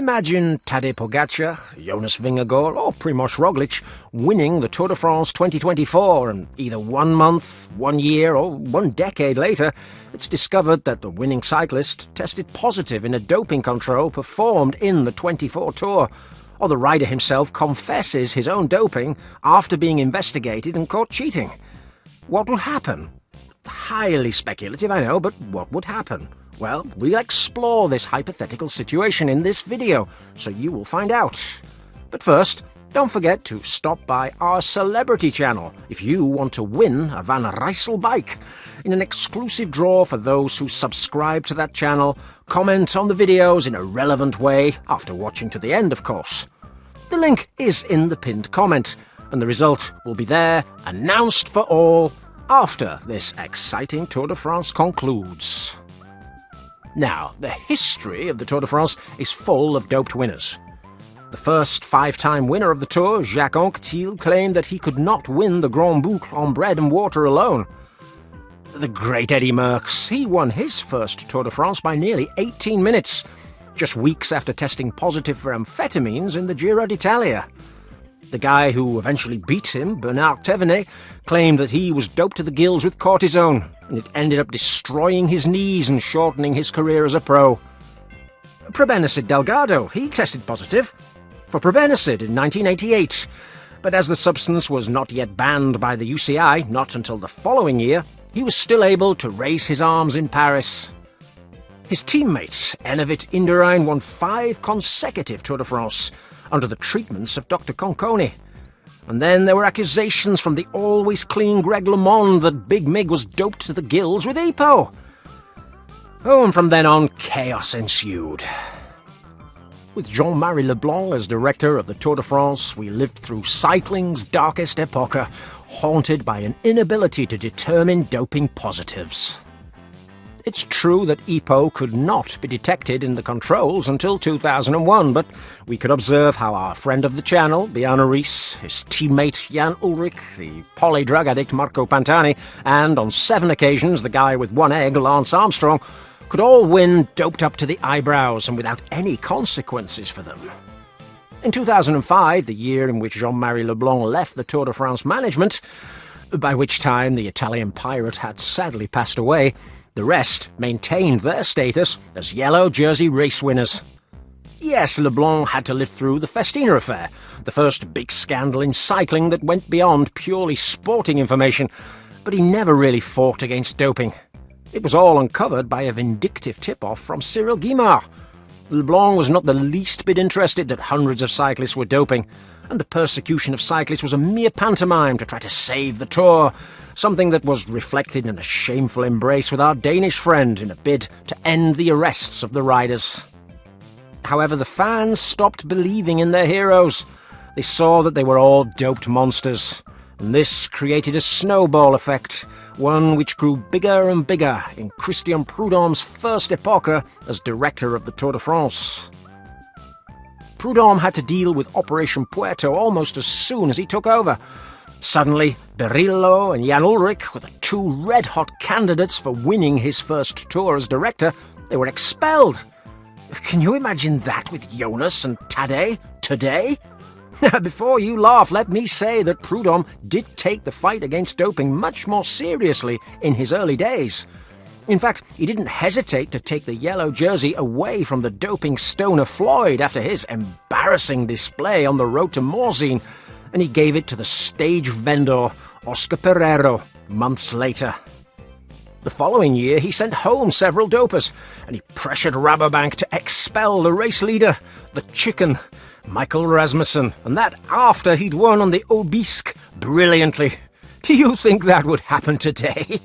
Imagine Tadej Pogacar, Jonas Vingegaard or Primoz Roglic winning the Tour de France 2024 and either 1 month, 1 year or 1 decade later it's discovered that the winning cyclist tested positive in a doping control performed in the 24 Tour, or the rider himself confesses his own doping after being investigated and caught cheating. What will happen? Highly speculative, I know, but what would happen? Well, we'll explore this hypothetical situation in this video, so you will find out. But first, don't forget to stop by our celebrity channel if you want to win a Van Rijssel bike in an exclusive draw for those who subscribe to that channel, comment on the videos in a relevant way, after watching to the end, of course. The link is in the pinned comment, and the result will be there, announced for all, after this exciting Tour de France concludes. Now, the history of the Tour de France is full of doped winners. The first 5-time winner of the Tour, Jacques Anquetil, claimed that he could not win the Grand Boucle on bread and water alone. The great Eddy Merckx, he won his first Tour de France by nearly 18 minutes, just weeks after testing positive for amphetamines in the Giro d'Italia. The guy who eventually beat him, Bernard Thévenet, claimed that he was doped to the gills with cortisone, and it ended up destroying his knees and shortening his career as a pro. Primoz Delgado, he tested positive for probenecid in 1988, but as the substance was not yet banned by the UCI, not until the following year, he was still able to raise his arms in Paris. His teammate, Enevitt Indurain, won 5 consecutive Tour de France, under the treatments of Dr. Conconi. And then there were accusations from the always clean Greg LeMond that Big Mig was doped to the gills with EPO. Oh, and from then on, chaos ensued. With Jean-Marie Leblanc as director of the Tour de France, we lived through cycling's darkest epoch, haunted by an inability to determine doping positives. It's true that EPO could not be detected in the controls until 2001, but we could observe how our friend of the channel, Bjarne Riis, his teammate Jan Ullrich, the poly-drug addict Marco Pantani, and on 7 occasions the guy with 1 egg, Lance Armstrong, could all win doped up to the eyebrows and without any consequences for them. In 2005, the year in which Jean-Marie Leblanc left the Tour de France management, by which time the Italian pirate had sadly passed away, the rest maintained their status as yellow jersey race winners. Yes, Leblanc had to live through the Festina affair, the first big scandal in cycling that went beyond purely sporting information, but he never really fought against doping. It was all uncovered by a vindictive tip-off from Cyril Guimard. Leblanc was not the least bit interested that hundreds of cyclists were doping, and the persecution of cyclists was a mere pantomime to try to save the Tour, something that was reflected in a shameful embrace with our Danish friend in a bid to end the arrests of the riders. However, the fans stopped believing in their heroes. They saw that they were all doped monsters, and this created a snowball effect, one which grew bigger and bigger in Christian Prudhomme's first epoch as director of the Tour de France. Prudhomme had to deal with Operation Puerto almost as soon as he took over. Suddenly, Berillo and Jan Ullrich were the 2 red-hot candidates for winning his first Tour as director. They were expelled. Can you imagine that with Jonas and Tadej today? Before you laugh, let me say that Prudhomme did take the fight against doping much more seriously in his early days. In fact, he didn't hesitate to take the yellow jersey away from the doping stoner Floyd after his embarrassing display on the road to Morzine, and he gave it to the stage vendor Oscar Pereiro months later. The following year, he sent home several dopers, and he pressured Rabobank to expel the race leader, the chicken, Michael Rasmussen, and that after he'd won on the Obisque brilliantly. Do you think that would happen today?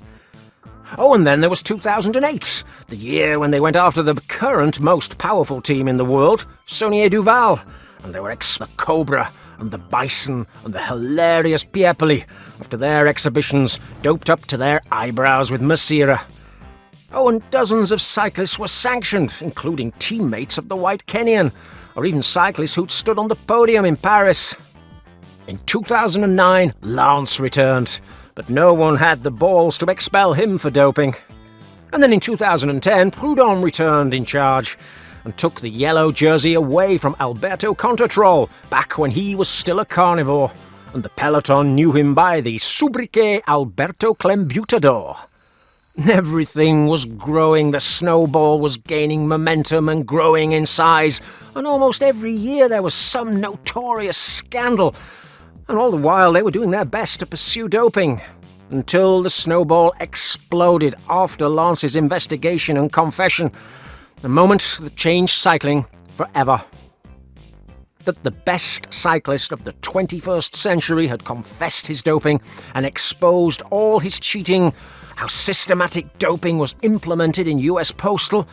Oh, and then there was 2008, the year when they went after the current most powerful team in the world, Saunier Duval, and they were the Cobra and the Bison and the hilarious Piepoli, after their exhibitions doped up to their eyebrows with Masira. Oh, and dozens of cyclists were sanctioned, including teammates of the White Kenyan, or even cyclists who'd stood on the podium in Paris. In 2009, Lance returned, but no one had the balls to expel him for doping. And then in 2010, Prudhomme returned in charge, and took the yellow jersey away from Alberto Contretrol back when he was still a carnivore, and the peloton knew him by the sobriquet Alberto Clembutador. Everything was growing, the snowball was gaining momentum and growing in size, and almost every year there was some notorious scandal, and all the while they were doing their best to pursue doping, until the snowball exploded after Lance's investigation and confession, a moment that changed cycling forever. That the best cyclist of the 21st century had confessed his doping and exposed all his cheating, how systematic doping was implemented in US Postal,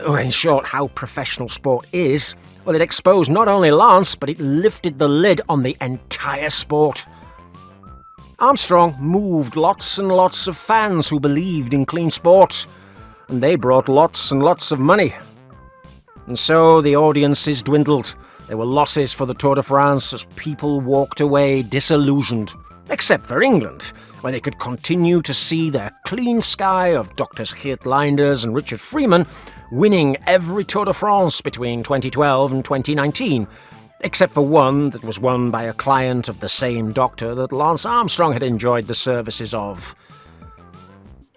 or in short, how professional sport is, well, it exposed not only Lance, but it lifted the lid on the entire sport. Armstrong moved lots and lots of fans who believed in clean sport, and they brought lots and lots of money. And so the audiences dwindled. There were losses for the Tour de France as people walked away disillusioned, except for England, where they could continue to see their clean sky of Drs. Geert Leinders and Richard Freeman winning every Tour de France between 2012 and 2019, except for one that was won by a client of the same doctor that Lance Armstrong had enjoyed the services of.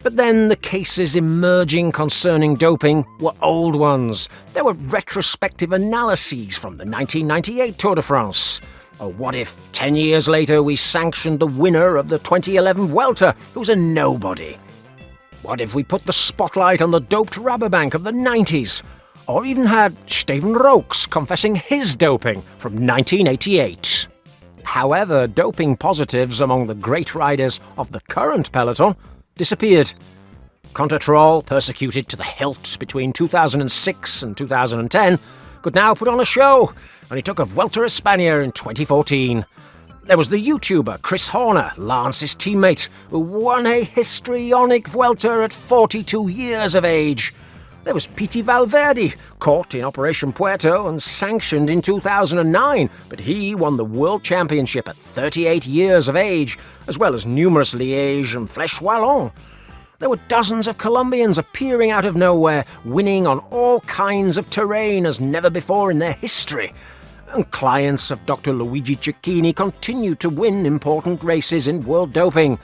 But then the cases emerging concerning doping were old ones. There were retrospective analyses from the 1998 Tour de France. Or what if 10 years later we sanctioned the winner of the 2011 Vuelta, who's a nobody? What if we put the spotlight on the doped Rabobank of the 90s? Or even had Steven Rooks confessing his doping from 1988? However, doping positives among the great riders of the current peloton disappeared. Contretrol, persecuted to the hilt between 2006 and 2010, could now put on a show, and he took a Vuelta a España in 2014. There was the YouTuber Chris Horner, Lance's teammate, who won a histrionic Vuelta at 42 years of age. There was Pete Valverde, caught in Operation Puerto and sanctioned in 2009, but he won the World Championship at 38 years of age, as well as numerous Liège and Flèche Wallonne. There were dozens of Colombians appearing out of nowhere, winning on all kinds of terrain as never before in their history. And clients of Dr. Luigi Cecchini continued to win important races in world doping.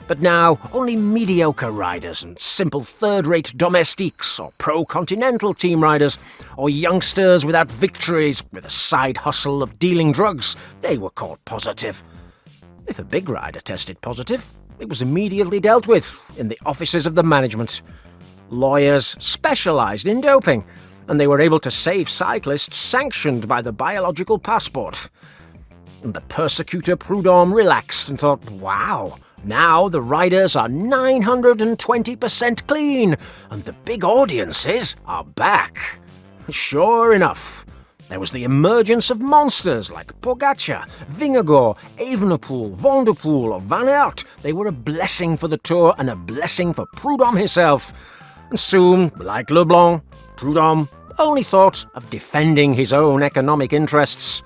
But now, only mediocre riders and simple third-rate domestiques or pro-continental team riders, or youngsters without victories with a side hustle of dealing drugs, they were caught positive. If a big rider tested positive, it was immediately dealt with in the offices of the management. Lawyers specialised in doping, and they were able to save cyclists sanctioned by the biological passport. And the persecutor Prudhomme relaxed and thought, wow, now the riders are 920% clean, and the big audiences are back. Sure enough, there was the emergence of monsters like Pogacar, Vingegaard, Evenepoel, Van der Poel or Van Aert. They were a blessing for the Tour and a blessing for Prudhomme himself. And soon, like Leblanc, Prudhomme only thought of defending his own economic interests.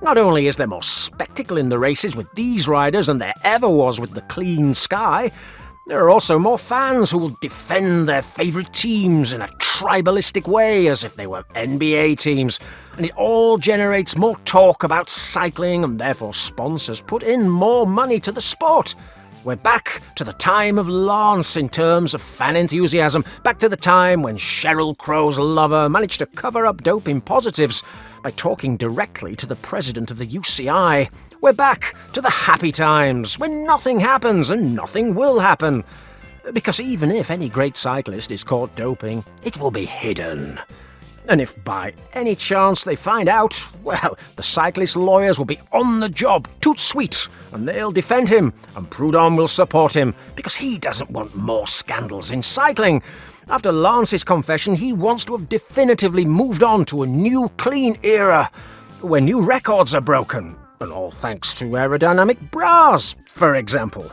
Not only is there more spectacle in the races with these riders than there ever was with the clean sky, there are also more fans who will defend their favourite teams in a tribalistic way as if they were NBA teams, and it all generates more talk about cycling, and therefore sponsors put in more money to the sport. We're back to the time of Lance in terms of fan enthusiasm, back to the time when Sheryl Crow's lover managed to cover up doping positives by talking directly to the president of the UCI. We're back to the happy times when nothing happens and nothing will happen. Because even if any great cyclist is caught doping, it will be hidden. And if by any chance they find out, well, the cyclist lawyers will be on the job, toot sweet, and they'll defend him, and Prudhomme will support him, because he doesn't want more scandals in cycling. After Lance's confession, he wants to have definitively moved on to a new clean era, where new records are broken, and all thanks to aerodynamic bras, for example.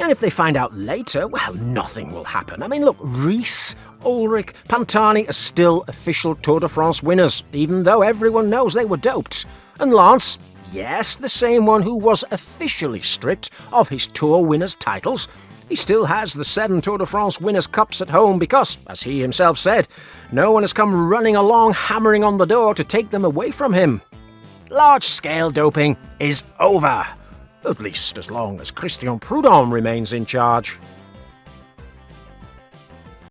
And if they find out later, well, nothing will happen. I mean, look, Riis, Ulrich, Pantani are still official Tour de France winners, even though everyone knows they were doped. And Lance, yes, the same one who was officially stripped of his Tour winners' titles, He still has the 7 Tour de France Winners' Cups at home because, as he himself said, no one has come running along hammering on the door to take them away from him. Large-scale doping is over, at least as long as Christian Prudhomme remains in charge.